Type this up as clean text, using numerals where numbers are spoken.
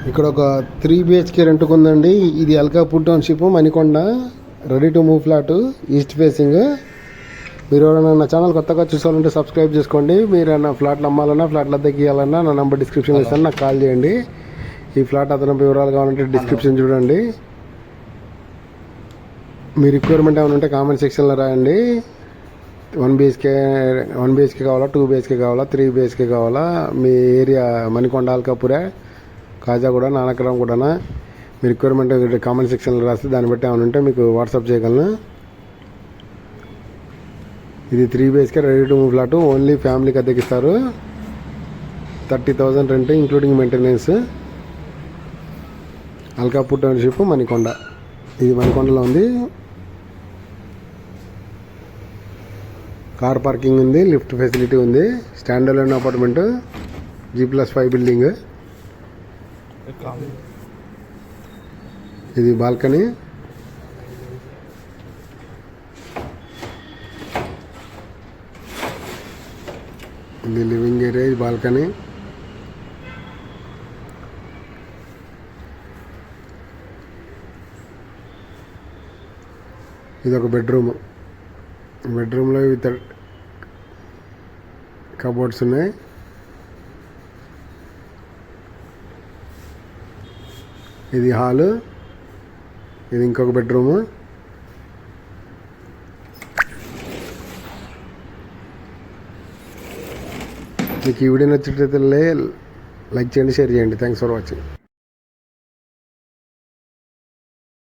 ఇక్కడ ఒక 3 BHK రెంట్కు ఉందండి. ఇది Alkapur township Manikonda, ready to move flat, east facing. మీరు ఎవరైనా నా ఛానల్ కొత్తగా చూసాలంటే సబ్స్క్రైబ్ చేసుకోండి. మీరు ఏమైనా ఫ్లాట్లు అమ్మాలన్నా, ఫ్లాట్లు అద్దెకి ఇవ్వాలన్నా నా నెంబర్ డిస్క్రిప్షన్లో ఇస్తాను, నాకు కాల్ చేయండి. ఈ ఫ్లాట్ అదనపు వివరాలు కావాలంటే డిస్క్రిప్షన్ చూడండి. మీ రిక్వైర్మెంట్ ఏమైనా ఉంటే కామెంట్ సెక్షన్లో రాయండి. 1 BHK కావాలా, 2 BHK కావాలా, 3 BHK కావాలా, మీ ఏరియా మణికొండ, అల్కాపురే, కాజాగూడ, నానక్రామ్ కూడా మీ రిక్వైర్మెంట్ కామెంట్ సెక్షన్లో రాస్తే దాన్ని బట్టి ఏమైనా ఉంటే మీకు వాట్సాప్ చేయగలను. ఇది 3 BHK ready to move flat, only ఫ్యామిలీకి అద్దెకిస్తారు. 30,000 rent including maintenance. Alkapur township Manikonda. ఇది మణికొండలో ఉంది. కార్ పార్కింగ్ ఉంది, లిఫ్ట్ ఫెసిలిటీ ఉంది. Stand alone apartment, G+5 building. ఇది బాల్కనీ. ఇది లివింగ్ ఏరియా, ఇది బాల్కనీ. ఇది ఒక బెడ్రూమ్. బెడ్రూమ్లో విత్ కబోర్డ్స్ ఉన్నాయి. ఇది హాలు, ఇది ఇంకొక బెడ్రూము. మీకు ఈ వీడియో నచ్చినట్లయితే లైక్ చేయండి, షేర్ చేయండి. Thanks for watching.